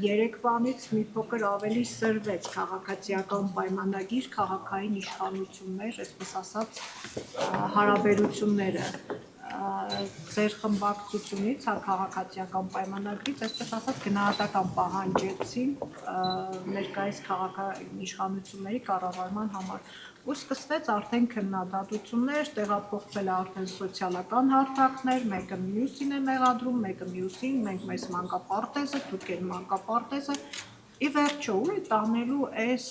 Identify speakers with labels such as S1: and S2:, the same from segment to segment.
S1: երեկվանից մի փոքր ավելի սրվեց քաղաքացիական պայմանագիր, քաղաքային իշխանություններ, այսպես ասած, հարաբերությունները ձեր խմբակցությունից, քաղաքացիական պայմանագրից, այսպես ասած, գնահատական պահանջեցին ներկայիս քաղաքային իշխանությունների կառավարման համար։ Ու սկսվեց արդեն քննադատություններ, տեղափոխվել է արդեն սոցիալական հարթակներ, մեկը մյուսին է մեղադրում, մեկը մյուսին, մենք մեզ մանկապարտեզը, դուք եք մանկապարտեզը, ի վերջո ու է տանելու այս,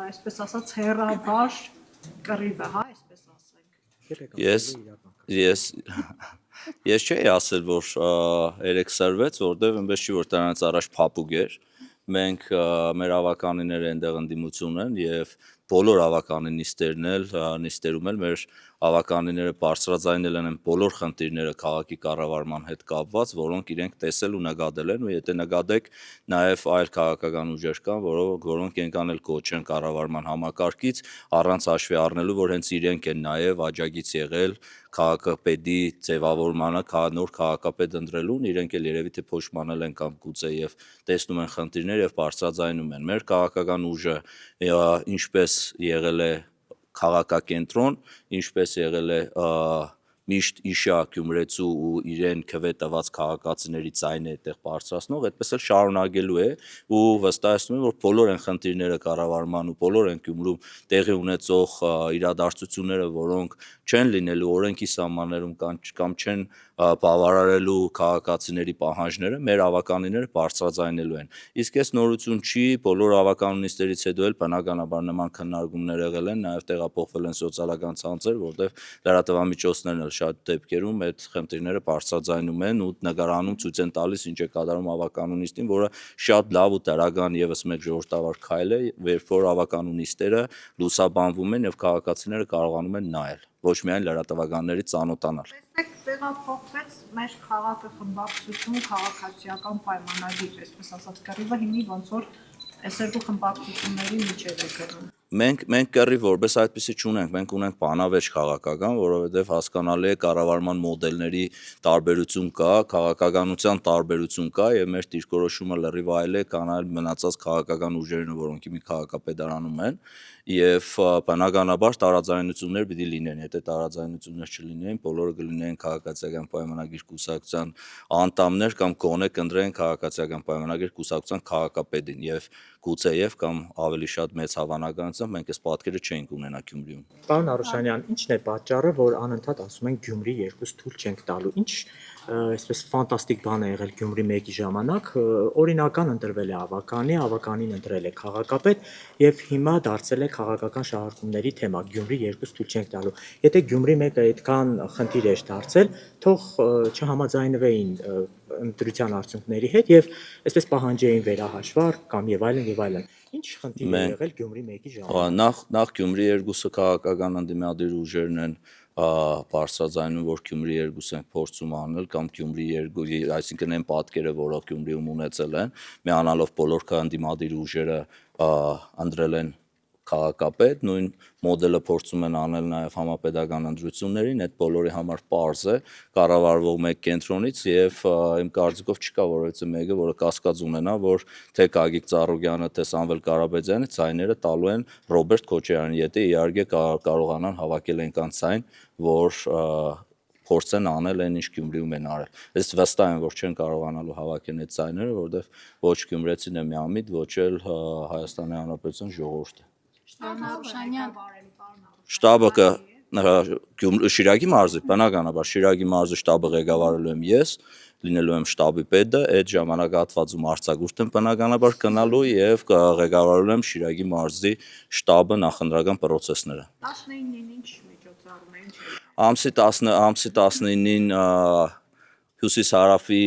S1: այսպես ասած, հեռավար կռիվը, հա, այսպես ասենք։
S2: Ես չէի ասել, որ երեք սրվեց, որտեղ այնպես չի, որ դրանից առաջ փափուկ էր։ Մենք մեր ավականիները այնտեղ ընդդիմություն են եւ բոլոր ավականի նիստերում էլ մեր ավականիները բարձրաձայնել են բոլոր խնդիրները քաղաքի կառավարման հետ կապված, որոնք իրենք տեսել ու նկատել են, ու եթե նկատեք, նաև այլ քաղաքական ուժեր կան, որոնք ենքան էլ կոչ են կառավարման համակարգից, առանց հաշվի առնելու, որ հենց իրենք են նաև աջակից եղել քաղաքապետի ձևավորմանը, նոր քաղաքապետ ընտրելուն, իրենք էլ երևի թե փոշմանել են կամ գուցե եւ տեսնում են խնդիրներ եւ բարձրաձայնում են։ Մեր քաղաքական ուժը ինչպես եղել է քաղաքակենտրոն, ինչպես եղել է միշտ իշա Գյումրեցու ու իրեն քվե տված քաղաքացիների ձայնը այդտեղ բարձրացնող, այդպես էլ շարունակելու է ու վստահեցնում եմ, որ բոլոր այն խնդիրները կառավարման ու բոլոր այն Գյումրում տեղի ունեցող իրադարձությունները, որոնք չեն լինելու օրենքի սահմաններում կամ չեն բավարարելու քաղաքացիների պահանջները, մեր ավականիները բարձրաձայնելու են։ Իսկ այս նորություն չի, բոլոր ավականունիստերից հետո էլ բնականաբար նման քննարկումներ եղել են, նաև տեղափոխվել են սոցիալական ցանցեր, որտեղ լրատվամիջոցներն էլ շատ դեպքերում այդ խնդիրները բարձրաձայնում են ու նկարանում ցույց են տալիս ինչ է կատարում ավականունիստին, որը շատ լավ ու դրական եւս մեկ ժողովրդավար քայլ է, երբ որ ավականունիստերը լուսաբանվում են եւ քաղաքացիները կարողանում են նայել, ոչ միայն լրատվականների ծանոթանալ։
S1: Տեսեք, տեղափոխվեց մեր քաղաքը խմբակցություն, քաղաքացիական պայմանագիր, այսպես ասած, կռիվը հիմնի ոնց որ այս երկու խմբակցությունների միջև է գնում։
S2: Մենք կռիվ որպես այդպեսի չունենք, մենք ունենք բանավեճ քաղաքական, որովհետև հասկանալի է կառավարման մոդելների տարբերություն կա, քաղաքականության տարբերություն կա եւ մեր դիրքորոշումը լրիվ այլ է, քան այլ մնացած քաղաքական ուժերն, որոնք մի քաղաքապետարանում են եւ բնականաբար տարաձայնություններ պիտի լինեն, եթե տարաձայնություններ չլինեն, բոլորը կլինեն քաղաքացիական պայմանագիր կուսակցության անդամներ կամ կողմներ կընտրեն քաղաքացիական պայմանագիր կուսակցության քաղաքապետին եւ գուցեև կամ ավելի շատ մեծ հավանականությամբ մենք այս պատկերը չենք ունենա Գյումրիում։
S3: Պարոն Արուշանյան, ի՞նչն է պատճառը, որ անընդհատ ասում են Գյումրի 2 թույլ չենք տալու։ Ինչ այսպես ֆանտաստիկ բան է եղել Գյումրի 1-ի ժամանակ, օրինական ընտրվել է ավականին ընտրել է քաղաքապետ եւ հիմա դարձել է քաղաքական շահարկումների թեմա Գյումրի 2 թույլ չենք տալու։ Եթե Գյումրի 1-ը այդքան խնդիր էր դարձել, թող չհամաձայնվեին ընտրության արդյունքների հետ եւ այսպես պահանջեին վերահաշվար կամ եւ այլն։ Ինչ խնդիր է եղել Գյումրի 1-ի ժամանակ։
S2: Նախ Գյումրի 2-ը քաղաքական ընդդիմադիր ուժերն են բարձրաձայնում, որ Գյումրի 2 ենք փորձում անել կամ Գյումրի 2, այսինքն այն պատկերը, որը Գյումրիում ունեցել են, միանալով բոլոր ընդդիմադիր ուժերը ընտրել են քաղաքապետ, նույն մոդելը փորձում են անել նաև համապետական ընտրություններին, այդ բոլորի համար պարզ է, կառավարվող մեկ կենտրոնից եւ իմ կարծիքով չկա որևէ մեկը, որը կասկած ունենա, որ թե Գագիկ Ծառուկյանը, թե Սամվել Կարապետյանը ցայները տալու են Ռոբերտ Քոչարյանին, եթե իհարկե կարողանան հավաքել այնքան ցայն, որ փորձեն անել այն, ինչ Գյումրիում են արել։ Ես վստահ եմ, որ չեն կարողանալու հավաքել այդ ցայները, որովհետեւ ոչ գյումրեցին է միամիտ, ոչ էլ Հայաստանի Հանրապետության ժողովուրդը։ Շտաբը Շիրակի մարզի, բնականաբար Շիրակի մարզի շտաբը ղեկավարելու եմ ես, լինելու եմ շտաբի պետը, այդ ժամանակահատվածում արձակուրդ եմ բնականաբար գնալու եւ ղեկավարելու եմ Շիրակի մարզի շտաբը նախընտրական process-ները։
S1: 19-ին ինչ միջոցառում է, ինչ։
S2: Ամսի 19-ին Հյուսիս-Հարավի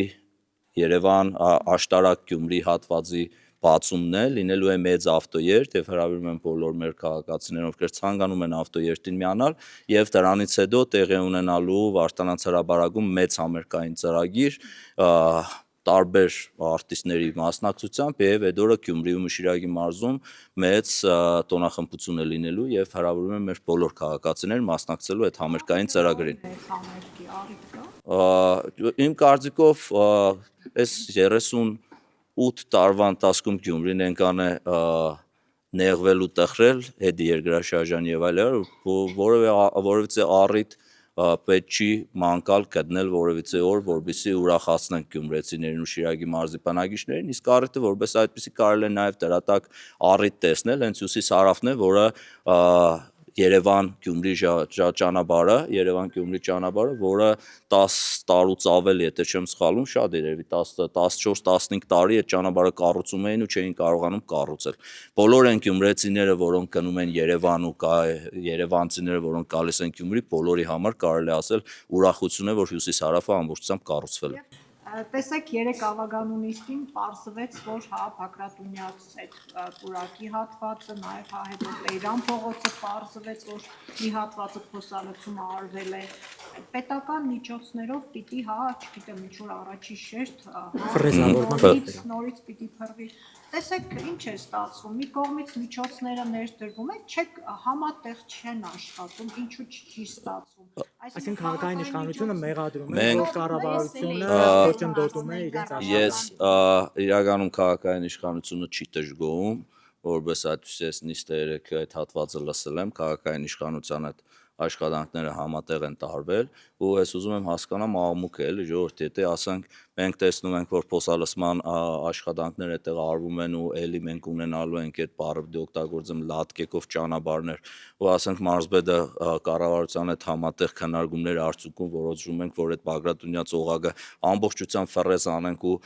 S2: Երևան աշտարակ Գյումրի հատվածի բացումն է, լինելու է մեծ ավտոերթ եւ հրավիրում են բոլոր մեր քաղաքացիներ, ովքեր ցանկանում են ավտոերթին միանալ եւ դրանից հետո տեղի ունենալու Վարդանանց հրապարակում մեծ համերգային ծրագիր տարբեր արտիստների մասնակցությամբ եւ այդ օրը Գյումրիում ու Շիրակի մարզում մեծ տոնախմբություն է լինելու եւ հրավիրում են մեր բոլոր քաղաքացիներ մասնակցելու այդ համերգային ծրագրին։ Իմ կարծիքով այս 30 8 տարվա ընթացքում Գյումրին ենքան է նեղվել ու տխրել հետի երկրաշարժան եւ այլն, որովհետեւ առիթ պետք չի մանկալ գտնել որևիցե օր, որբիսի ուրախացնենք գյումրեցիներին ու Շիրակի մարզի բնակիչներին, իսկ առիթը որպես այդպեսի կարելի է նաեւ դրատակ առիթ տեսնել, հենց Հյուսիս հարավն է, որը Երևան-Գյումրի ճանապարհը, որը 10 տարուց ավել, եթե չեմ սխալվում, շատ երևի 14-15 տարի այդ ճանապարհը կառուցում էին ու չէին կարողանում կառուցել։ Բոլոր այն գյումրեցիները, որոնք գնում են Երևան ու երևանցիները, որոնք գալիս են Գյումրի, բոլորի համար կարելի ասել ուրախություն է, որ Հյուսիս-հարավը ամբողջությամբ կառուցվել է։
S1: Տեսեք, 3 ավագանունիստին պարզվեց, որ Բագրատունյաց այդ պուրակի հատվածը, նաև հետո Տեյրան փողոցը պարզվեց, որ մի հատվածը փոսալցումը արվել է պետական միջոցներով պիտի, չգիտեմ, ինչ-որ առաջի շերտ նորից պիտի փռվի։ Տեսեք, ինչ է ստացվում, մի կողմից միջոցները ներդրվում են, չեք համատեղ չեն աշխատում, ինչու չի ստացվում։
S3: Այսինքն քաղաքային իշխանությունը մեղադրում է, որ կառավարությունը ոչնդոտում է իրենց աշխատանքը։
S2: Ես իրականում քաղաքային իշխանությունը չի դժգոհում, որպես այդպես ես նիստը այդ հատվածը լսել եմ, քաղաքային իշխանության այդ աշխատանքները համատեղ են տարվել ու ես ուզում եմ հասկանամ աղմուկը էլի ժողովուրդ, եթե ասենք մենք տեսնում ենք, որ փոսալցման աշխատանքները այդտեղ արվում են ու էլի մենք ունենալու ենք այդ բառը օգտագործեմ լատկեկով ճանապարհներ ու ասենք մարզպետը կառավարության այդ համատեղ քննարկումների արդյունքում որոշում ենք, որ այդ Բագրատունյաց օղակը ամբողջությամբ ֆռես անենք ու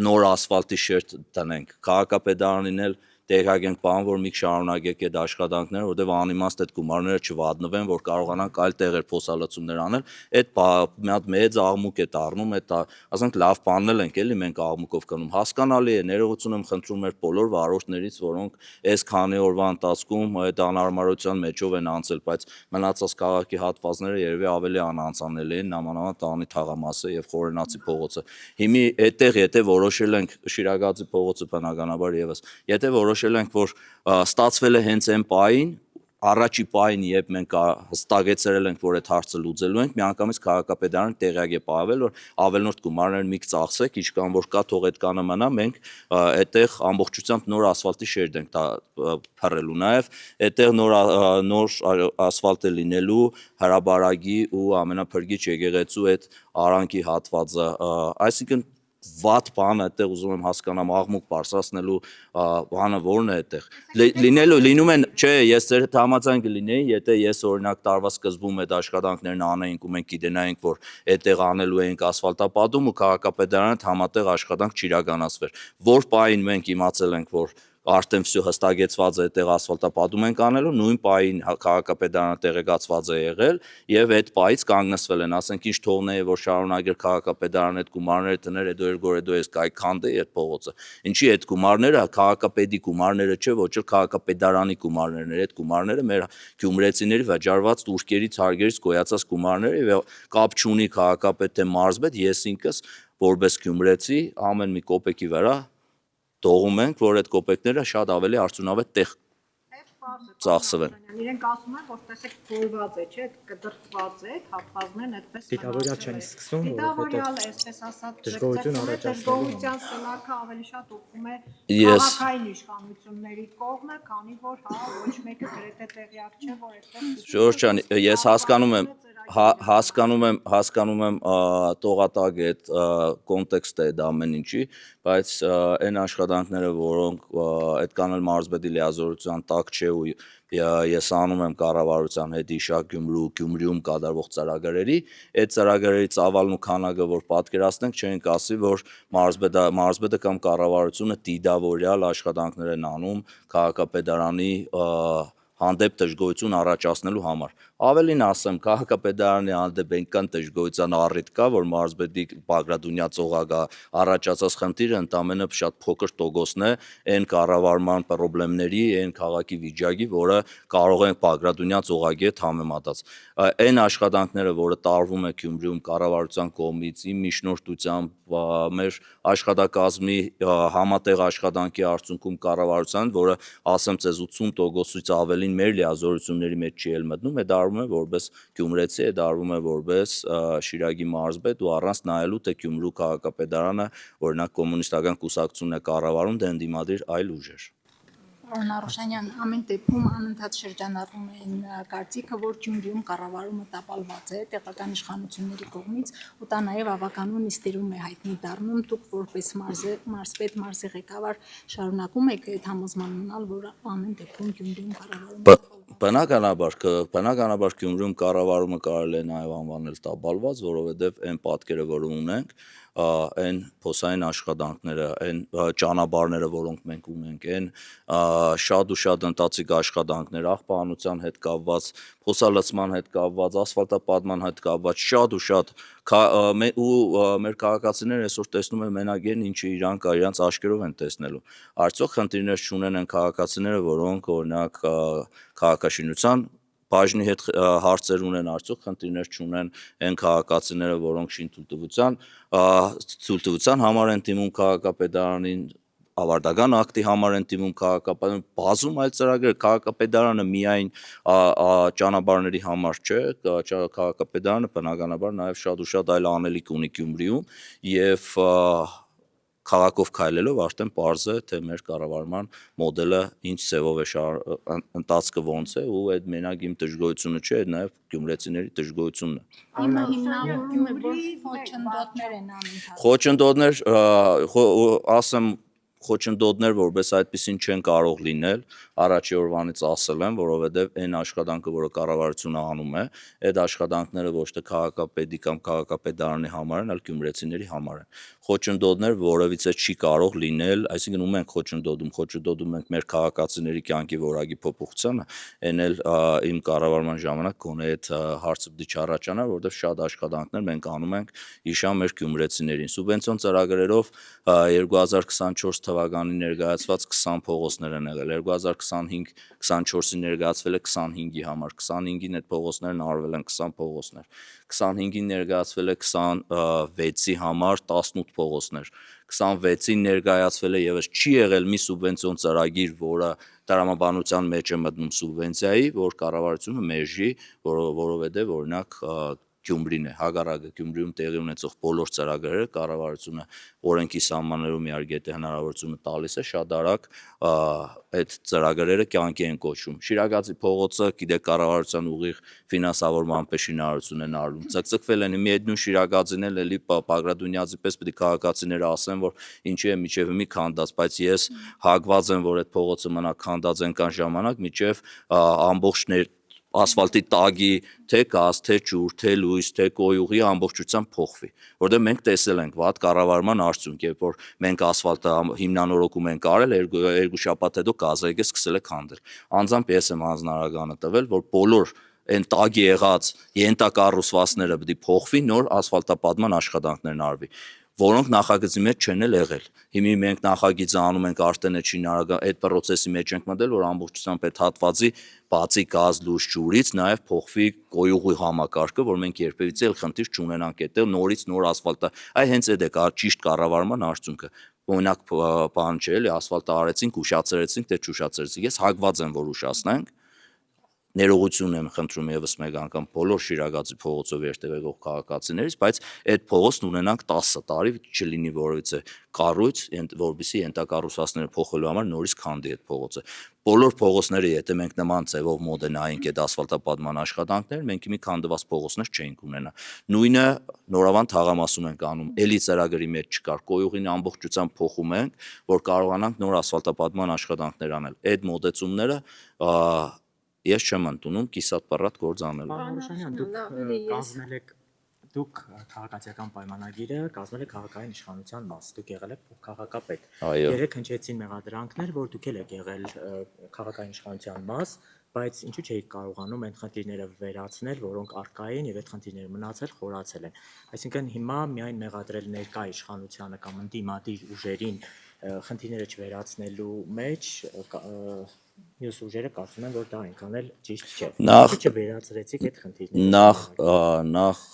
S2: նոր ասֆալտի շերտ տնենք, քաղաքապետարանին էլ տեղակենք բան, որ մի շարունակեք այդ աշխատանքները, որտեղ անիմաստ այդ գումարները չվատնվեն, որ կարողանանք այլ տեղեր փոսալցումներ անել, այդ մի հատ մեծ աղմուկ է դառնում, այդ ասենք լավ բանն ենք էլի մենք աղմուկով կնում, հասկանալի է, ներողություն եմ խնդրում մեր բոլոր վարորդներից, որոնք այս քանի օրվա ընթացքում այդ անհարմարության մեջով են անցել, բայց մնացած քաղաքի հատվածները երևի ավելի անանցանելի են, նամանավանդ Տանի թաղամասը եւ Խորենացի փողոցը։ Հիմի այդտեղ եթե որոշել ենք Շիրակացի փողոցը բնականաբար եւս, եթե որոշել ենք, որ ստացվել է հենց այն պահին, առաջի պահին, երբ մենք հստակեցրել ենք, որ այդ հարցը լուծելու ենք, միանգամից քաղաքապետարանը տեղյակ է պահվել, որ ավելորդ գումարներ մի ծախսեք, ինչքան որ կա, թող այդ կանը մնա, մենք այդտեղ ամբողջությամբ նոր ասֆալտի շերտ ենք փռելու, նաև այդտեղ նոր ասֆալտ է լինելու հրաբարագի ու ամենափրկիչ եկեղեցու այդ արանքի հատվածը, այսինքն վատ բանը այդտեղ ուզում եմ հասկանամ աղմուկ բարձրացնելու բանը որն է այդտեղ լինում են չէ ես ձեր հետ համաձայն կլինեի եթե ես օրինակ տարվա սկզբում այդ աշխատանքներն անեինք ու մենք գիտենայինք որ այդտեղ անելու էինք ասֆալտապատում ու քաղաքապետարանը համատեղ աշխատանք չիրականացվեր որ պահին մենք իմացել ենք որ արդեն всё հստակեցված է այդտեղ ասֆալտապատում ենք անելու նույն պահին քաղաքապետարանը տեղեկացված է եղել եւ այդ պահից կանգնեցվել են ասենք ինչ թողնեի որ շարունակեր քաղաքապետարանը այդ գումարները տներ հետո երգորեդո ես կայ քանդեի այդ փողոցը ինչի այդ գումարները քաղաքապետի գումարները չէ ոչ էլ քաղաքապետարանի գումարներն են այդ գումարները մեր գյումրեցիների վճարված տուրքերից հարգերից գոյացած գումարները եւ կապ չունի քաղաքապետ թե մարզպետ ես ինքս որպես գյումրեցի ամեն մի կոպեկի վրա Դողում ենք, որ այդ կոպեկները շատ ավելի արդյունավետ տեղ ծախսվեն։
S1: Իրենք ասում են, որ տեսեք փորված է, չէ, կդրտված է, հատվածներն այդպես
S3: դիտավորյալ չեն սկսում,
S1: դիտավորյալ է, այսպես ասած, դժգոհության սելարքը ավելի շատ օգնում է քաղաքային իշխանությունների կողմը, քանի որ ոչ մեկը գրեթե տեղյակ չէ, որ այդպես
S2: Ժորժ ջան, ես հասկանում եմ տողատակ է այդ կոնտեքստը այդ ամեն ինչի, բայց այն աշխատանքները, որոնք այդքան էլ մարզպետի լիազորության տակ չէ ու ես անում եմ կառավարության հետ իշակ Գյումրիում կատարվող ծրագրերի, այդ ծրագրերի ծավալն ու քանակը, որ պատկերացնենք, չենք ասի, որ մարզպետը կամ կառավարությունը դիդավորյալ աշխատանքներ են անում քաղաքապետարանի հանդեպ դժգոհություն առաջացնելու համար։ Ավելին ասեմ, քաղաքապետարանի հանդեպ այնքան դժգոհության առիթ կա, որ մարզպետի Բագրատունյաց օղակը առաջացած խնդիրը ընդամենը շատ փոքր տոկոսն է այն կառավարման խնդիրների, այն քաղաքի վիճակի, որը կարող են Բագրատունյաց օղակի հետ համեմատած։ Այն աշխատանքները, որը տարվում է Գյումրիում կառավարության կողմից, իմ միջնորդությամբ մեր աշխատակազմի համատեղ աշխատանքի արդյունքում կառավարության, որը ասեմ ձեզ 80%-ից ավելին մեր լիազորությունների մեջ չի էլ մտնում, այդ արվում է որպես գյումրեցի, այդ արվում է որպես Շիրակի մարզպետ ու առանց նայելու թե Գյումրու քաղաքապետարանը օրինակ կոմունիստական կուսակցությունն է կառավարում, դե ընդդիմադիր այլ ուժեր։
S4: Պարոն Արուշանյան, ամեն դեպքում անընդհատ շրջանառվում է այն կարծիքը, որ Գյումրիում կառավարումը տապալված է տեղական իշխանությունների կողմից, ու դա նաև ավականու նիստերում է հայտնի դառնում։ Դուք որպես մարզպետ, մարզի ղեկավար շարունակում եք այդ համոզման ունենալ, որ ամեն դեպքում Գյումրիում կառավարումը
S2: Բնականաբար Գյումրիում կառավարումը կարելի է նաև անվանել տապալված, որովհետև այն պատկերը, որը ունենք, այն փոսային աշխատանքները, այն ճանապարհները, որոնք մենք ունենք, այն շատ ու շատ ընթացիկ աշխատանքներ, աղբանության հետ կապված, փոսալցման հետ կապված, ասֆալտապատման հետ կապված, շատ ու շատ ու մեր քաղաքացիները այսօր տեսնում են մենակ այն, ինչը իրանց աչքերով են տեսնելու։ Արդյոք խնդիրներ չունեն այն քաղաքացիները, որոնք օրինակ քաղաքաշինության բաժնի հետ հարցեր ունեն, արդյոք խնդիրներ չունեն այն քաղաքացիները, որոնք թույլտվության համար են դիմում քաղաքապետարանին, ավարտական ակտի համար են դիմում քաղաքապետարանին, բազում այլ ծրագրեր, քաղաքապետարանը միայն ճանապարհների համար չէ, քաղաքապետարանը բնականաբար նաև շատ ու շատ այլ անելիք ունի Գյումրիում եւ քաղաքով քայլելով արդեն պարզ է, թե մեր կառավարման մոդելը ինչ ձևով է ընթացքը ոնց է, ու այդ մենակ իմ դժգոհությունը չէ, այդ նաև գյումրեցիների դժգոհությունն է։
S4: հիմնավորվում է, որ խոչընդոտներ են անընդհատ։
S2: Խոչընդոտներ, ասեմ խոչընդոտներ որպես այդպեսին չեն կարող լինել, առաջի օրվանից ասել եմ, որովհետև այն աշխատանքը, որը կառավարությունը անում է, այդ աշխատանքները ոչ թե քաղաքապետի կամ քաղաքապետարանի համար են, այլ գյումրեցիների համար են։ Խոչընդոտներ որևիցե չի կարող լինել, այսինքն ում ենք խոչընդոտում ենք մեր քաղաքացիների կյանքի որակի փոփոխությանը, այն էլ իմ կառավարման ժամանակ գոնե այդ հարցը պիտի չառաջանար, որովհետև շատ աշխատանքներ մենք անում ենք իշան մեր գյումրեցիներին։ Սուբվենցիոն ծրագրերով 2024 թվականին ներկայացված 20 փողոցներ են եղել, 2025-24-ին ներկայացվել է 25-ի համար, 25-ին այդ փողոցներն արվել են 20 փողոցներ, 25-ին ներկայացվել է 26-ի համար 18 փողոցներ, 26-ին ներկայացվել է եւս չի եղել մի սուբվենցիոն ծրագիր, որը տրամաբանության մեջ է մտնում սուբվենցիայի, որ կառավարությունը մերժի, որովհետեւ օրինակ Գյումրին է, հակառակը Գյումրիում տեղի ունեցող բոլոր ծրագրերը կառավարությունը օրենքի սահմաններում իհարկե հնարավորությունը տալիս է շատ արագ այդ ծրագրերը կյանքի են կոչվում։ Շիրակացի փողոցը գիտեք կառավարության ուղիղ ֆինանսավորման պետշինարարություն են արվում։ Ցկցկվել են մի այդ նույն Շիրակացին էլ էլի Պագրադունյացի պես պետք է քաղաքացիները ասեն, որ ինչի է միջև մի քանդած, բայց ես հակված եմ, որ այդ փողոցը մնա քանդած այնքան ժամանակ, միջև ամբողջ ասֆալտի տագի թե գազ, թե ջուր, թե լույս, թե կոյուղի ամբողջությամբ փոխվի, որտեղ մենք տեսել ենք վատ կառավարման արդյունք, երբ որ մենք ասֆալտը հիմնանորոգում ենք արել, երկու շաբաթ հետո գազայգը սկսել է քանդել։ Անձամբ ես եմ հանձնարարականը տվել, որ բոլոր այն տագի եղած ենթակառուցվածքները պետք է փոխվի, նոր ասֆալտապատման աշխատանքներն արվի, որոնք նախագծի մեջ չեն եղել։ Հիմա մենք նախագիծը անում ենք արդեն այդ process-ի մեջ ենք մտել, որ ամբողջությամբ այդ հատվածի բացի գազ, լույս, ջուրից նաև փոխվի կոյուղի համակարգը, որ մենք երբևիցե էլ խնդիր չունենանք այդտեղ նորից նոր ասֆալտը։ Այ հենց այդ է ճիշտ կառավարման արդյունքը։ Օրինակ բան չէ, էլի ասֆալտը արեցինք, ուշացրեցինք, թե չուշացրեցինք։ Ես հակված եմ, որ ուշացնենք։ Ներողություն եմ խնդրում եւս մեկ անգամ բոլոր Շիրակացի փողոցով երթևեկող քաղաքացիներից, բայց այդ փողոցն ունենանք 10 տարի, չլինի որևիցե կառույց, որովհետեւ ենթակառուցվածքները փոխելու համար նորից քանդի այդ փողոցը։ Բոլոր փողոցները, եթե մենք նման ձևով մոդենայինք այդ ասֆալտապատման աշխատանքներ, մենք մի քանդված փողոցներ չենք ունենա։ Նույնը Նորավան թաղամասում ենք անում, էլի ծրագրի մեջ չկար, կոյուղին ամբողջությամբ փոխում ենք, որ կարողանանք նոր ասֆալտապատման աշխատանքներ անել։ Այդ մոդեցումները ես չեմ ընդունում կիսատ պռատ գործ անել։
S3: Պարոն Արուշանյան, դուք քաղաքացիական պայմանագիրը կազմել եք քաղաքային իշխանության մաս, դուք եղել եք փոխքաղաքապետ։ Երեք հնչեցին մեղադրանքներ, որ դուք եք եղել քաղաքային իշխանության մաս, բայց ինչու չէիք կարողանում այդ խնդիրները վերացնել, որոնք առկային եւ այդ խնդիրները մնացել, խորացել են։ Այսինքն հիմա միայն մեղադրել ներկա իշխանությանը կամ ընդդիմադիր ուժերին խնդիրները չվերացնելու մեջ մյուս ուժերը կարծում են, որ դա այնքան էլ ճիշտ չէ։ Ինչու՞ չվերացրեցիք այդ խնդիրները։
S2: Նախ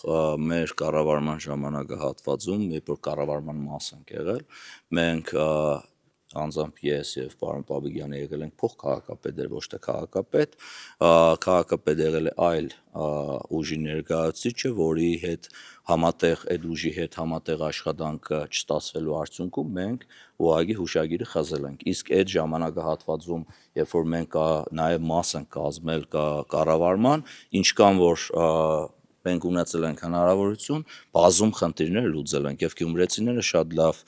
S2: մեր կառավարման ժամանակահատվածում, երբ որ կառավարման մաս ենք եղել, մենք անձամբ ես եւ պարոն Պաբիգյանը եղել ենք փոխքաղաքապետ, ոչ թե քաղաքապետ, քաղաքապետ եղել է այլ ուժի ներկայացուցիչը, որի հետ համատեղ այդ ուժի հետ համատեղ աշխատանքը չստացվելու արդյունքում մենք ուղղակի հուշագիրը խզել ենք։ Իսկ այդ ժամանակահատվածում, երբ որ մենք նաեւ մաս ենք կազմել կառավարման, ինչքան որ մենք ունեցել ենք հնարավորություն բազում խնդիրներ լուծել ենք եւ գյումրեցիները շատ լավ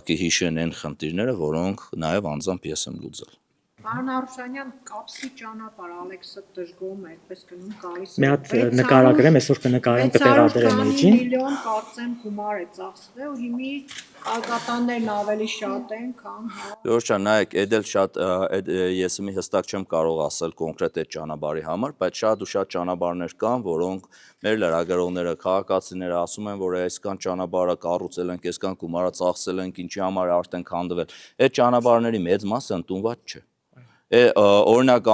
S2: կհիշեն այն խնդիրները, որոնք նաեւ անձամբ ես եմ լուծել։
S1: Պարոն Արուշանյան, կապսի ճանապարհ Ալեքսը դժգոհում է, այդպես գնում գալիս։
S3: Մի հատ նկարագրեմ, այսօր կնկարեմ կտեղադրեմ էջին։
S1: 600 միլիոն կարծեմ գումար է ծախսվել ու հիմի կալկատաններն ավելի շատ են, քան
S2: Ժորժ ջան, նայեք, այդ էլ շատ ես մի հստակ չեմ կարող ասել կոնկրետ այդ ճանապարհի համար, բայց շատ ու շատ ճանապարհներ կան, որոնք մեր լրագրողները, քաղաքացիները ասում են, որ այսքան ճանապարհը կառուցել ենք, այսքան գումարը ծախսել ենք, ինչի համար է արդեն քանդվել։ Այդ ճանապարհների մեծ մասը ընդունված չէ։ Օրինակ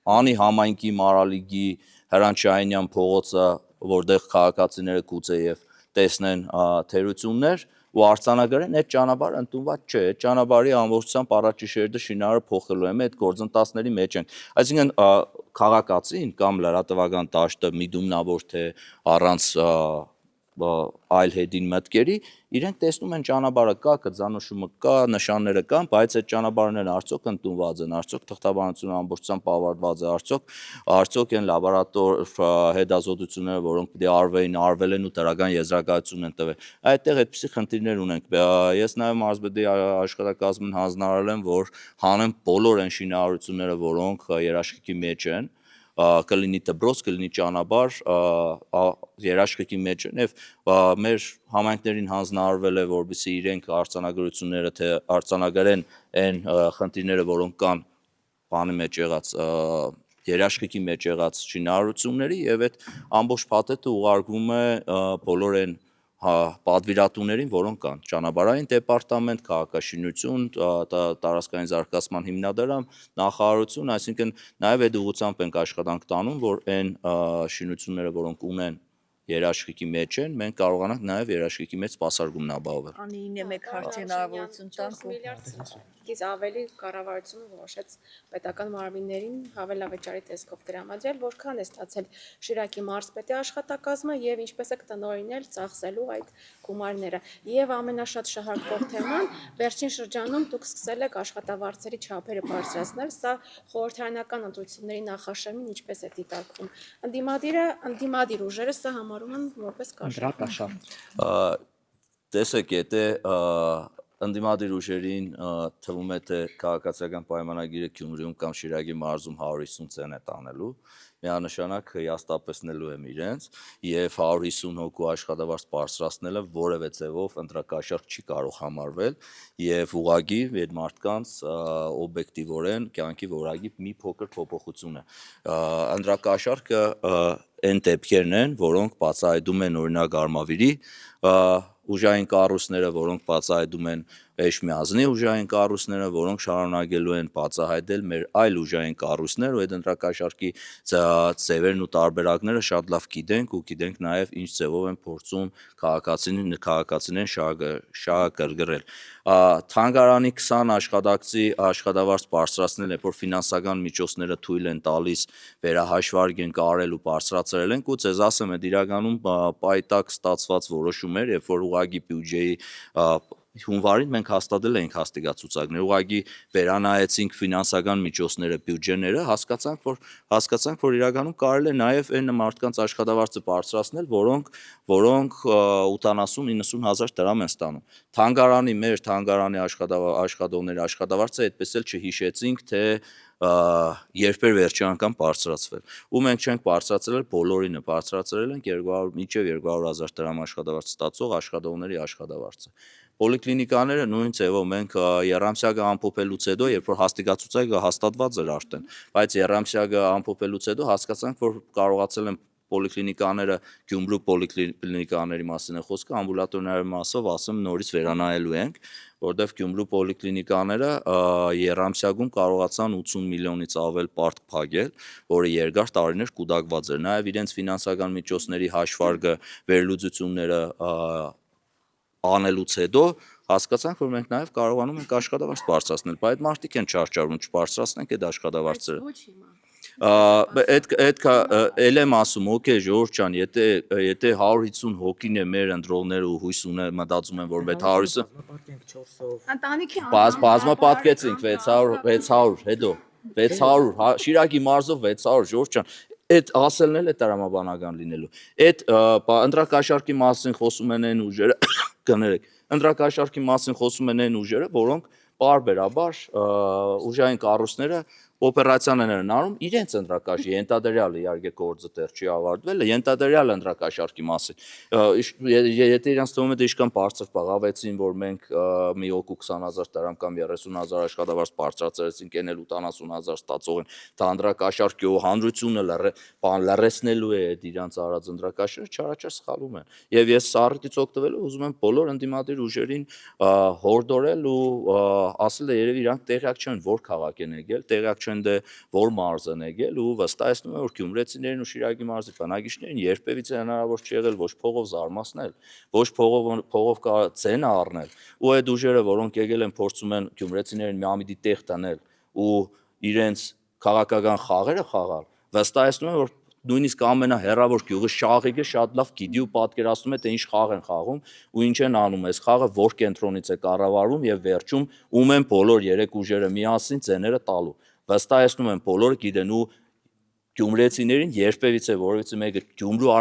S2: Անի համայնքի Մարալիգի Հրանչայինյան փողոցը, որտեղ քաղաքացիները գուցե եւ տեսնեն թերություններ ու արձանագրեն, այդ ճանապարհը ընդունված չէ, այդ ճանապարհի ամբողջությամբ առաջի շերտը շինարարը փոխելու է, այդ գործընթացների մեջ են։ Այսինքն քաղաքացին կամ լրատվական դաշտը միդումնավոր թե առանց այլ հետին մտքերի, իրենք տեսնում են ճանապարհը կա, կձանոշումը կա, նշանները կան, բայց այդ ճանապարհներն արդյոք ընդունված են, արդյոք թղթաբանությունը ամբողջությամբ ավարտված է, արդյոք այն լաբորատոր հետազոտությունները, որոնք պետք է արվել են ու դրական եզրակացություն են տվել։ Այդտեղ այդպիսի խնդիրներ ունենք։ Ես նաև մարզպետի աշխատակազմին հանձնարարել եմ, որ հանեն բոլոր այն շինարարությունները, որոնք երաշխիքի մեջ են, կլինի դպրոց, կլինի ճանապարհ, երաշխիքի մեջ են եւ մեր համայնքներին հանձնարարվել է, որպեսզի իրենք արձանագրությունները թե արձանագրեն այն խնդիրները, որոնք կան բանի մեջ եղած երաշխիքի մեջ եղած շինարարությունների եւ այդ ամբողջ փաթեթը ուղարկվում է բոլոր այն պատվիրատուներին, որոնք կան ճանապարհային դեպարտամենտ, քաղաքաշինություն, տարածքային զարգացման հիմնադրամ, նախարարություն, այսինքն նաև այդ ուղղությամբ ենք աշխատանք տանում, որ այն շինությունները, որոնք ունեն երաշխիքի մեջ են, մենք կարողանանք նաև երաշխիքի մեջ սպասարկումն ապահովել։
S5: Անին է մեկ հարցի հնարավորություն տանք
S6: 4 միլիարդից ավելի կառավարությունը որոշեց պետական մարմիններին հավելավճարի տեսքով տրամադրել, որքան է ստացել Շիրակի մարզպետի աշխատակազմը եւ ինչպես է տնօրինել ծախսելու այդ գումարները։ Եվ ամենաշատ շահարկող թեման վերջին շրջանում դուք սկսել եք աշխատավարձերի չափերը բարձրացնել, սա խորհրդարանական ընտրությունների նախաշեմին ինչպես է դիտարկվում։ Ընդդիմադիր ուժերը սա համարում են որպես
S3: Դրակաշար։
S2: Տեսեք, եթե ընդդիմադիր ուժերին թվում է թե քաղաքացիական պայմանագիրը Գյումրիում կամ Շիրակի մարզում 150 ցեն է տանելու, միանշանակ հիաստապեցնելու եմ իրենց եւ 150 հոգու աշխատավարձ բարձրացնելը որևէ ձևով ընտրակաշառք չի կարող համարվել եւ ուղղակի այդ մարդկանց օբյեկտիվորեն կյանքի որակի մի փոքր փոփոխություն է։ Ընտրակաշառքը այն դեպքերն են, որոնք բացահայտում են օրինակ Արմավիրի ուժային կառույցները, որոնք բացահայտում են Էշմիածնի ուժային կառույցները, որոնք շարունակելու են բացահայտել մեր այլ ուժային կառույցներ, ու այդ ընտրակաշառքի ձևերն ու տարբերակները շատ լավ գիտենք ու գիտենք նաև ինչ ձևով են փորձում քաղաքացիներին շահագրգռել։ Թանգարանի 20 աշխատակցի աշխատավարձ բարձրացնել է, որ ֆինանսական միջոցները թույլ են տալիս վերահաշվարկ են կարել ու բարձրացրել են, ու ցեզ ասեմ, այդ իրականում պայտակ ստացված որոշումներ, երբ որ ուղղակի բյուջեի հունվարին մենք հաստատել էինք հաստիգացուցակներ, ուղղակի վերանայեցինք ֆինանսական միջոցները, բյուջեները, հասկացանք, որ իրականում կարելի է նաև այն մարդկանց աշխատավարձը բարձրացնել, որոնք 80-90 հազար դրամ են ստանում։ Մեր թանգարանի աշխատողների աշխատավարձը այդպես էլ չհիշեցինք, թե երբեր վերջի անգամ բարձրացվել։ Ու մենք չենք բարձրացրել, բոլորինը բարձրացրել ենք մինչև 200,000 դրամ աշխատավարձ ստացող աշխատողների աշխատավարձը։ Պոլիկլինիկաները նույն ձևով մենք երամսյակը ամփոփելուց հետո, երբ որ հաստիգացուցակը հաստատված էր արդեն, բայց երամսյակը ամփոփելուց հետո հասկացանք, որ կարողացել են պոլիկլինիկաները, Գյումրու պոլիկլինիկաների մասին է խոսքը, ամբուլատորների մասով ասեմ նորից վերանայելու ենք, որտեղ Գյումրու պոլիկլինիկաները երամսյակում կարողացան 80 միլիոնից ավել պարտք փակել, որը երկար տարիներ կուտակված էր։ Նաև իրենց ֆինանսական միջոցների հաշվարկը, վերլուծությունները անելուց հետո հասկացանք, որ մենք նաև կարողանում ենք աշխատավարձ բարձրացնել, բայց այդ մարդիկ են չարճարվում, չբարձրացնենք այդ աշխատավարձերը։
S6: Ոչ հիմա։
S2: Այդ էլ եմ ասում, օքեյ, Ժողովուրդ ջան, եթե 150 հոգին է մեր ընտրողները ու հույս ունեն, մտածում են, որ այդ 150
S3: Պատկենք 4-ով
S4: Ընտանիքի
S2: բազմապատկեցինք 600, հետո 600, Շիրակի մարզով 600, Ժողովուրդ ջան, այդ ասելն էլ է տրամաբանական լինելու։ Այդ ընտրակաշառքի մասին խոսում են այն ուժերը, կներեք, ընտրակաշառքի մասին խոսում են այն ուժերը, որոնք պարբերաբար ուժային կառույցները օպերացիաներ են անում իրենց ընտրակաշարքի ենթադրյալը իհարկե գործը դեռ չի ավարտվել ենթադրյալ ընտրակաշարքի մասին եթե իրանց թվում է դա իշքան բարձր բաղավեցին որ մենք մի օկու 20000 դրամ կամ 30000 աշխատավարձ բարձրացրեցինք այն էլ 70000 ստացող են դա ընտրակաշարքի ու հանրությունը լրացնելու է այդ իրանց արած ընտրակաշարը չարաչար սխալում են եւ ես սառիթից օգտվելով ուզում եմ բոլոր ընդդիմադիր ուժերին հորդորել ու ասել է երևի իրանք տեղյակ չեն որ քաղաք են եկել տեղյակ չեն դե որ մարզ են եկել ու վստահեցնում եմ որ գյումրեցիներին ու Շիրակի մարզի բնակիչներին երբևիցե հնարավոր չի եղել ոչ փողով զարմացնել ոչ փողով կա ցենը առնել ու այդ ուժերը որոնք եկել են փորձում են գյումրեցիներին մի ամիդի տեղ տանել ու իրենց քաղաքական խաղերը խաղալ վստահեցնում եմ որ նույնիսկ ամենահեռավոր գյուղը շաղիկը շատ լավ գիտի ու պատկերացնում է թե ինչ խաղ են խաղում ու ինչ են անում այս խաղը որ կենտրոնից է կառավարվում եւ վերջում ում են բոլոր երեք ուժերը միասին ցեները տալու վստահեցնում եմ բոլորը գիտեն ու գյումրեցիներին երբևիցե որովհետեւ մեկը Գյումրու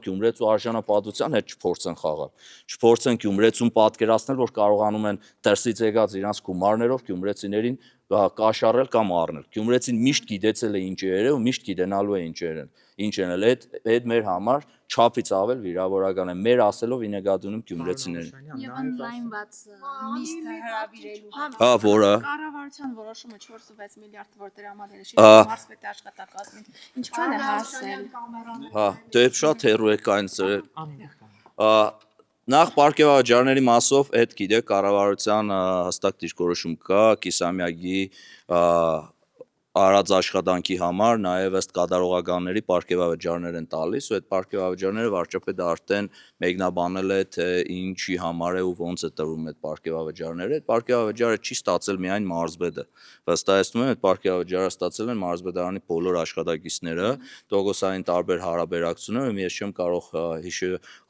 S2: Գյումրեցու արժանապատվության հետ չփորձեն խաղալ չփորձեն Գյումրեցուն պատկերացնել որ կարողանում են դրսից եկած իրանց գումարներով գյումրեցիներին կաշառել կամ առնել գյումրեցին միշտ գիտեցել է ինչ է ու միշտ գիտենալու է ինչ են այդ մեր համար չափից ավել վիրավորական է մեր ասելով ինեգադունում գյումրեցիներին
S4: եւ օնլայնված նիստ հրավիրելու
S2: հա որը
S6: Կառավարության որոշումը 4.6 միլիարդ որ դրամատերը Շիրակի մարզպետի աշխատակազմին ինչքան է հասել
S2: հա դե շատ հեռու է կային նախ պարգևաճարների մասով այդ գիտեք կառավարության հստակ դիրքորոշում կա Կիսամյակի արած աշխատանքի համար նաև ըստ կատարողականների պարգևաճարներ են տալիս ու այդ պարգևաճարները վարչապետը արդեն մեկնաբանել է թե ինչի համար է ու ոնց է տրվում այդ պարգևաճարները այդ պարգևաճարը չի ստացել միայն մարզպետը վստահեցնում եմ այդ պարգևաճարը ստացել են մարզպետարանի բոլոր աշխատակիցները տոկոսային տարբեր հարաբերակցություններ ես չեմ կարող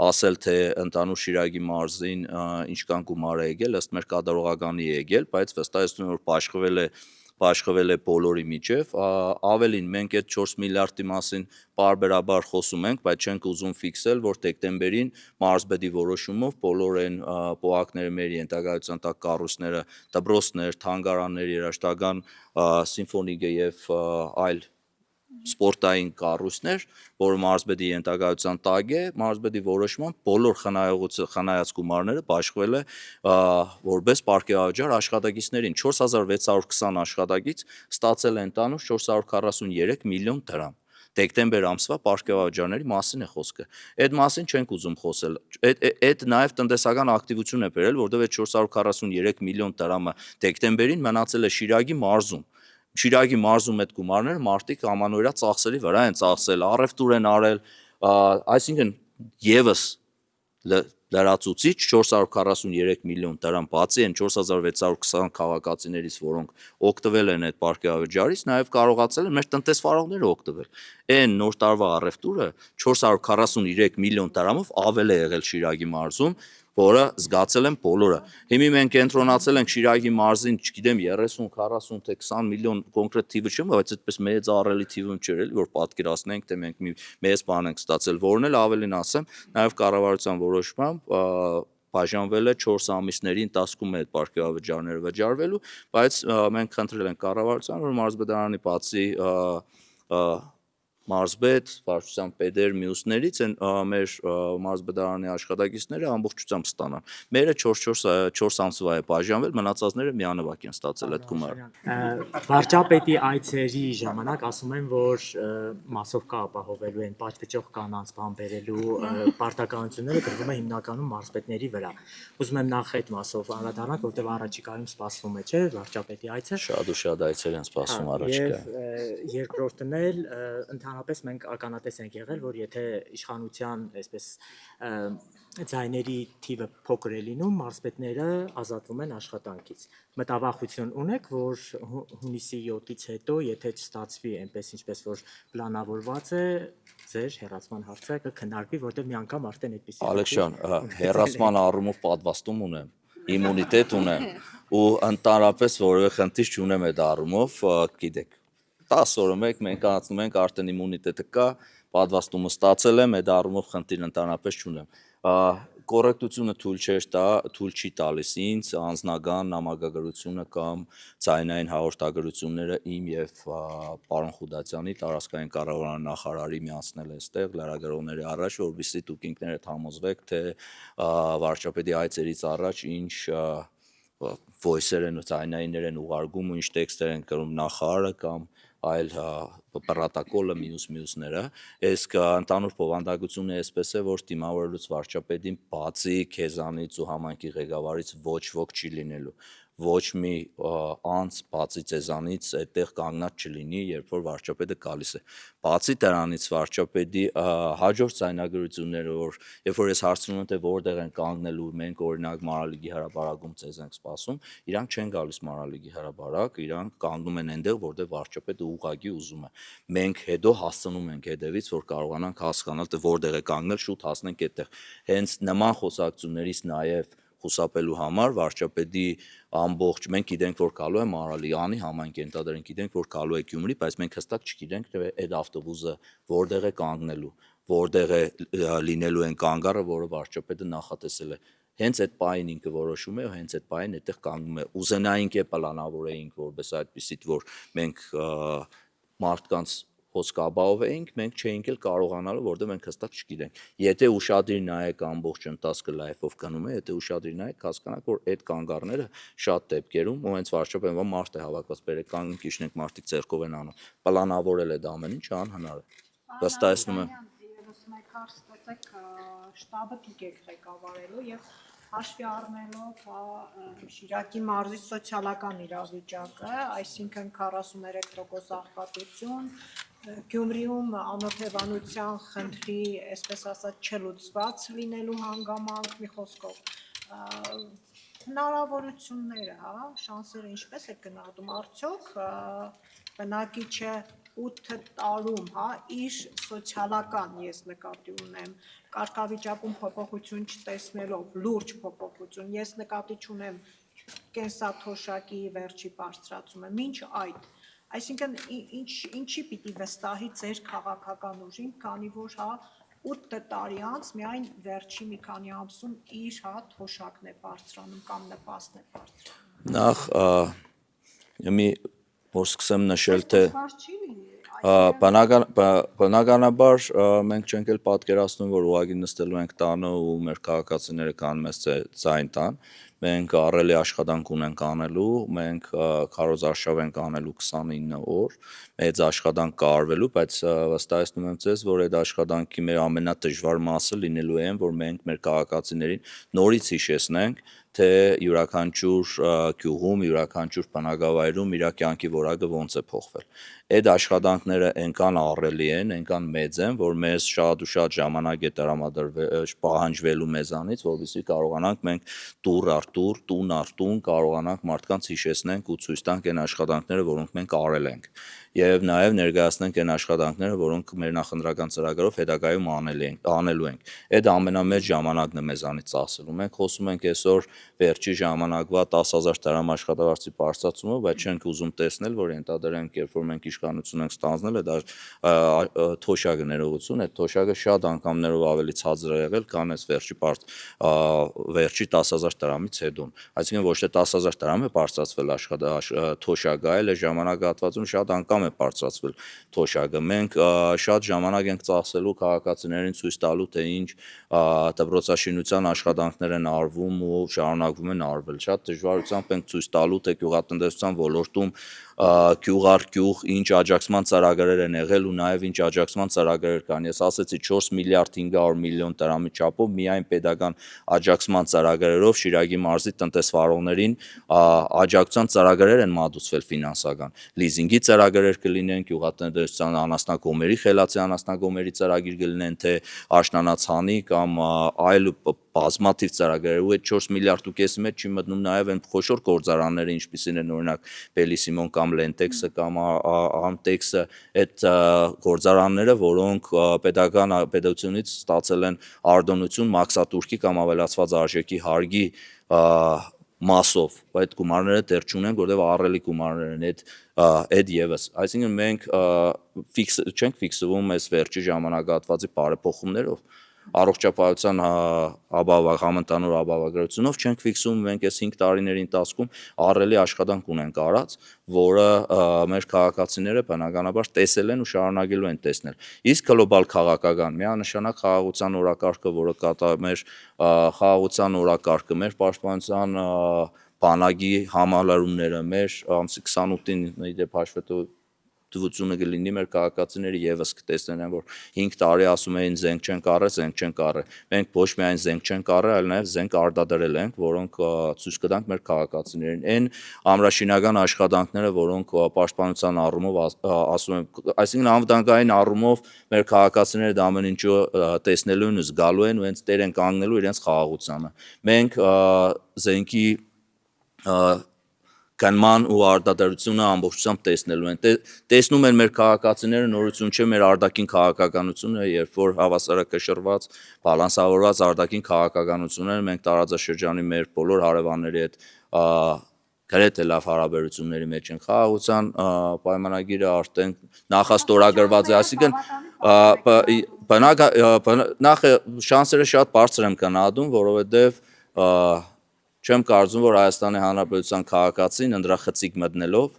S2: ասել թե ընդանուր Շիրակի մարզին ինչքան գումար է եկել ըստ մեր կատարողականի է եկել բայց վստահեցնում եմ որ պաշխվել է բոլորի միջև, ավելին մենք այդ 4 միլիարդի մասին պարբերաբար խոսում ենք, բայց չենք ուզում ֆիքսել, որ դեկտեմբերին մարզպետի որոշումով բոլոր այն պոակները մեր ենթակայության տակ կառույցները, դպրոցներ, թանգարաններ, երաժշտական սիմֆոնիկը եւ այլ սպորտային կառույցներ, որը մարզպետի ենթակայության տակ է, մարզպետի որոշմամբ բոլոր խնայած գումարները բաշխվել է որպես պարգևաճար աշխատակիցներին 4620 աշխատակից ստացել է ընդանուր 443 միլիոն դրամ դեկտեմբեր ամսվա պարգևաճարների մասին է խոսքը այդ մասին չենք ուզում խոսել այդ նաև տնտեսական ակտիվություն է բերել որտեղ այդ 443 միլիոն դրամը դեկտեմբերին մնացել է Շիրակի մարզում Շիրակի մարզում այդ գումարները մարդիկ ամանորյա ծախսերի վրա են ծախսել, առևտուր են արել, այսինքն եւս լրացուցիչ 443 միլիոն դրամ բացի այն 4620 քաղաքացիներից, որոնք օգտվել են այդ պարգևաճարից, նաև կարողացել են մեր տնտեսվարողները օգտվել։ Այն նոր տարվա առևտուրը 443 միլիոն դրամով ավել է եղել Շիրակի մարզում, որը զգացել են բոլորը։ Հիմա մենք կենտրոնացել ենք Շիրակի մարզին, չգիտեմ 30, 40 թե 20 միլիոն կոնկրետ թիվը չեմ, բայց այդպես մեծ ահռելի թիվում չէր էլի, որ պատկերացնենք, թե մենք մի մեծ բան ենք ստացել, որն էլ ավելին ասեմ, նաև կառավարության որոշմամբ բաժանվել է 4 ամիսների ընթացքում այդ պարգևաճարները վճարվելու, բայց մենք խնդրել ենք կառավարության, որ մարզպետարանի բացի մարզպետ, վարչության պետեր, մյուսներից են մեր մարզպետարանի աշխատակիցները ամբողջությամբ ստանան։ Մերը 4 ամսվա է բաժանվել, մնացածները միանվագ են ստացել այդ գումարը։
S3: Վարչապետի այցերի ժամանակ ասում են, որ մասով կա ապահովելու են պատվիճող կանանց բան բերելու պարտականությունները դրվում է հիմնականում մարզպետների վրա։ Ուզում եմ նախ այդ մասով անդրադառնալ, որտեղ առաջիկայում սպասվում է, չէ՞, վարչապետի այցը։
S2: Շատ ու շատ այցեր են սպասվում առաջիկայում։
S3: Երկրորդն էլ ընդհանրապես ընդհանրապես մենք ականատես ենք եղել, որ եթե իշխանության այսպես ձայների թիվը փոքր է լինում, մարզպետները ազատվում են աշխատանքից։ Մտավախություն ունեք, որ հունիսի 7-ից հետո, եթե չստացվի այնպես ինչպես որ պլանավորված է, ձեր հեռացման հարցը կքննարկվի, որտեղ մի անգամ արդեն այդպեսի
S2: Ալեքսան, հերասման առումով պատվաստում ունեմ, իմունիտետ ունեմ ու ընդհանրապես որևէ խնդիր չունեմ այդ առումով, գիտեք 10 օրը մեկ մենք անցնում ենք արդեն իմունիտետը կա, պատվաստումը ստացել եմ, այդ առումով խնդիր ընդհանրապես չունեմ։ Կոռեկտությունը թույլ չի տալիս ինձ անձնական նամակագրությունը կամ ձայնային հաղորդագրությունները իմ եւ պարոն Խուդացյանի տարածքային կառավարման նախարարի միացնել այստեղ լրագրողների առաջ, որովհետեւ դուք ինքներդ համոզվեք, թե վարչապետի այցերից առաջ ինչ voice-եր են, ձայնայիններ են ուղարկում ու ինչ տեքստեր են գրում նախարարը կամ այլ պրոտոկոլը մյուսները, իսկ ընդհանուր բովանդակությունը այսպես է, որ դիմավորելուց վարչապետին բացի քեզանից ու համայնքի ղեկավարից ոչ ոք չի լինելու, ոչ մի անձ բացի ձեզանից այդտեղ կանգնած չլինի, երբ որ վարչապետը գալիս է։ Բացի դրանից վարչապետի հաջորդ ձայնագրությունները, որ երբ որ ես հարցնում եմ, թե որտեղ են կանգնելու, մենք օրինակ Մանրալիգի հրապարակում ցեզ ենք սպասում, իրանք չեն գալիս Մանրալիգի հրապարակ, իրանք կանգնում են այնտեղ, որտեղ վարչապետը ուղղակի ուզում է։ Մենք հետո հասցնում ենք հետևից, որ կարողանանք հասկանալ, թե որտեղ է կանգնել, շուտ հասնենք այդտեղ։ Հենց նման խոսակցություններից նաև խուսափելու համար վարչապետի ամբողջ մենք գիտենք, որ գալու է Մանրալիանի համայնքի ենթադրենք գիտենք, որ գալու է Գյումրի, բայց մենք հստակ չգիտենք, թե այդ ավտոբուսը որտեղ է կանգնելու, որտեղ է լինելու այն կանգառը, որը վարչապետը նախատեսել է։ Հենց այդ պահին ինքը որոշում է, հենց այդ պահին այդտեղ կանգնում է։ Ուզենայինք է պլանավորեինք, որպես այդպիսիդ, որ մենք մարդկանց խոսքը ապահովեինք, մենք չէինք էլ կարողանալու, որտեղ մենք հստակ չգիտենք։ Եթե ուշադիր նայեք ամբողջ ընթացքը լայվով գնում է, եթե ուշադիր նայեք, հասկանաք, որ այդ կանգառները շատ դեպքերում, ու հենց վարչապետը մարդ է հավաքված, բերեք կանգնենք, իջնենք, մարդիկ ձեռքով են անում։ Պլանավորել է դա ամեն ինչ անհնար է։ Վստահեցնում եմ։
S1: Եվս մեկ հարց տվեք, շտաբը դուք եք ղեկավարելու եւ հաշվի առնելով Շիրակի մարզի սոցիալական իրավիճակը, այսինքն 43% աղքատություն, Գյումրիում անօթևանության խնդրի, այսպես ասած, չլուծված լինելու հանգամանք, մի խոսքով հնարավորությունները, շանսերը ինչպես է գնահատում, արդյոք բնակիչը 8 տարում, իր սոցիալական ես նկատի ունեմ, կարգավիճակում փոփոխություն չտեսնելով, լուրջ փոփոխություն, ես նկատի չունեմ կենսաթոշակի վերջի բարձրացումը, մինչ այդ, այսինքն ինչի պիտի վստահի ձեր քաղաքական ուժին, քանի որ 8 տարի անց միայն վերջի մի քանի ամսում իր թոշակն է բարձրանում կամ նպաստն է բարձրանում։
S2: Նախ մի որ սկսեմ նշել, թե բնականաբար մենք չենք էլ պատկերացնում, որ ուղղակի նստելու ենք տանը ու մեր քաղաքացիները կան մեզ ձայն տան, մենք առելի աշխատանք ունենք անելու, մենք քարոզարշավ ենք անելու 29 օր, մեծ աշխատանք կա արվելու, բայց վստահեցնում եմ ձեզ, որ այդ աշխատանքի մեր ամենադժվար մասը լինելու է, որ մենք մեր քաղաքացիներին նորից հիշեցնենք, թե յուրաքանչյուր գյուղում, յուրաքանչյուր բնակավայրում իր կյանքի որակը ոնց է փոխվել։ Այդ աշխատանքները այնքան ահռելի են, այնքան մեծ են, որ մեզ շատ ու շատ ժամանակ է տրամադրվել, պահանջվելու մեզանից, որովհետեւ կարողանանք մենք տուր առ տուր, տուն առ տուն կարողանանք մարդկանց հիշեցնենք ու ցույց տանք այն աշխատանքները, որոնք մենք արել ենք, եւ նաեւ ներկայացնենք այն աշխատանքները, որոնք մեր նախընտրական ծրագրով հետագայում անելու ենք։ Այդ ամենամեծ ժամանակն է մեզանից ծախսելու։ Մենք խոսում ենք այսօր վերջի ժամանակվա 10,000 դրամ աշխատավարձի բարձրացումը, բայց չենք ուզում տեսնել, որ ենթադրենք, երբ որ մենք իշխանություն ենք ստանձնել, այդ թոշակը ներողություն, այդ թոշակը շատ անգամներով ավելի ցածր է եղել, քան այս վերջի 10,000 դրամից հետո։ Այսինքն ոչ թե 10,000 դրամ է բարձրացվել թոշակը, այլ է ժամանակահատվածում շատ անգամ է բարձրացվել թոշակը։ Մենք շատ ժամանակ ենք ծախսելու քաղաքացիներին ցույց տալու, թե ինչ դպրոցաշինության աշխատանքներ են արվում ու շարունակվում են արվել։ Շատ դժվարությամբ ենք ցույց տալու, թե գյուղատնտեսության ոլորտում գյուղ առ գյուղ ինչ աջակցման ծրագրեր են եղել ու նաև ինչ աջակցման ծրագրեր կան։ Ես ասացի 4 միլիարդ 500 միլիոն դրամի չափով միայն պետական աջակցման ծրագրերով Շիրակի մարզի տնտեսվարողներին աջակցության ծրագրեր են մատուցվել ֆինանսական։ Լիզինգի ծրագրեր կլինեն, գյուղատնտեսության անասնագոմերի խելացի անասնագոմերի ծրագիր կլինեն, թե աշնանացանի կամ այլ բազմաթիվ ծրագրեր ու այդ 4 միլիարդ ու կեսի մեջ չի մտնում նաև այն խոշոր գործարանները, ինչպիսին են օրինակ Բելիսիմոն կամ Լենտեքսը կամ Ամտեքսը, այդ գործարանները, որոնք պետությունից ստացել են արտոնություն մաքսատուրքի կամ ավելացված արժեքի հարգի մասով, այդ գումարները դեռ չունենք, որտեղ ահռելի գումարներ են այդ եւս։ Այսինքն մենք չենք ֆիքսվում այս վերջի ժամանակահատվածի բարեփոխումներով, առողջապահության համընդհանուր ապահովագրությունով չենք ֆիքսում, մենք այս 5 տարիների ընթացքում ահռելի աշխատանք ունենք արած, որը մեր քաղաքացիները բնականաբար տեսել են ու շարունակելու են տեսնել։ Իսկ գլոբալ քաղաքական միանշանակ խաղաղության օրակարգը, որը մեր խաղաղության օրակարգը, մեր պաշտպանության բանակի համալարումները, մեր ամսի 28-ին իդեպ հաշվետվությունը կլինի մեր քաղաքացիները եւս կտեսնեն, որ 5 տարի ասում էին զենք չեն կառել, զենք չեն կառել։ Մենք ոչ միայն զենք չենք կառել, այլ նաեւ զենք արտադրել ենք, որոնք ցույց կտանք մեր քաղաքացիներին։ Այն ամրաշինական աշխատանքները, որոնք պաշտպանության առումով ասում եմ, այսինքն անվտանգային առումով մեր քաղաքացիները դա ամեն ինչը տեսնելու են ու զգալու են ու հենց տեր են կանգնելու իրենց խաղաղությանը։ Մենք զենքի կանման ու արտադրությունը ամբողջությամբ տեսնելու են։ Տեսնում են մեր քաղաքացիները, նորություն չէ մեր արտաքին քաղաքականությունը, երբ որ հավասարակշռված, բալանսավորված արտաքին քաղաքականությունները մենք տարածաշրջանի մեր բոլոր հարևանների հետ գրեթե լավ հարաբերությունների մեջ են։ Խաղաղության պայմանագիրը արդեն նախաստորագրված է, այսինքն նախ շանսերը շատ բարձր եմ գնահատում, որովհետև չեմ կարծում, որ Հայաստանի Հանրապետության քաղաքացին ընդրախցիկ մտնելով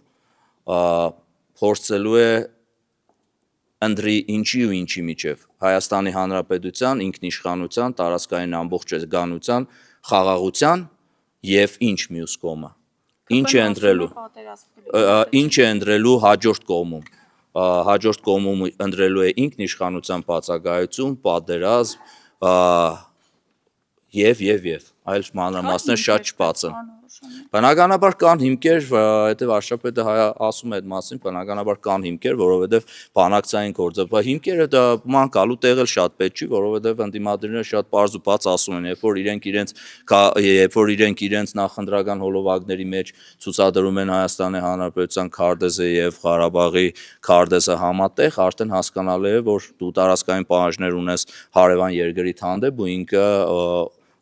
S2: փորձելու է ընտրի ինչի ու ինչի միջև Հայաստանի Հանրապետության ինքնիշխանության, տարածքային ամբողջականության, խաղաղության եւ ինչ մյուս կողմը։ Ինչ է ընտրելու։ Ինչ է ընտրելու հաջորդ կողմում։ Հաջորդ կողմում ընտրելու է ինքնիշխանության բացակայություն, պատերազմ եւ այլ մանրամասներ շատ չբացեմ։ Բնականաբար կան հիմքեր, հետև Արշապետը ասում է այդ մասին, բնականաբար կան հիմքեր, որովհետև բանակցային գործը, հիմքերը դա ման գալու տեղ էլ շատ պետք չի, որովհետև ընդդիմադիրները շատ պարզ ու բաց ասում են, երբ որ իրենք իրենց նախընտրական հոլովակների մեջ ցուցադրում են Հայաստանի Հանրապետության քարտեզը եւ Ղարաբաղի քարտեզը համատեղ, արդեն հասկանալի է, որ դու տարածքային պահանջներ ունես հարևան երկրի հանդեպ ու ինքը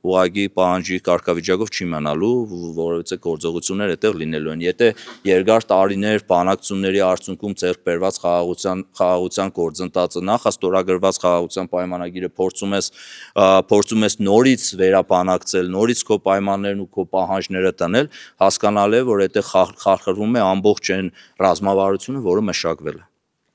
S2: ուղղակի պահանջի կարգավիճակով չի մնալու, որովհետեւ գործողություններ այդտեղ լինելու են։ Եթե երկար տարիներ բանակցությունների արդյունքում ձեռք բերված խաղաղության գործընթացը նախաստորագրված խաղաղության պայմանագիրը փորձում ես նորից վերաբանակցել, նորից քո պայմաններն ու քո պահանջները տնել, հասկանալի է, որ այդտեղ խարխրվում է ամբողջ այն ռազմավարությունը, որը մշակվել է։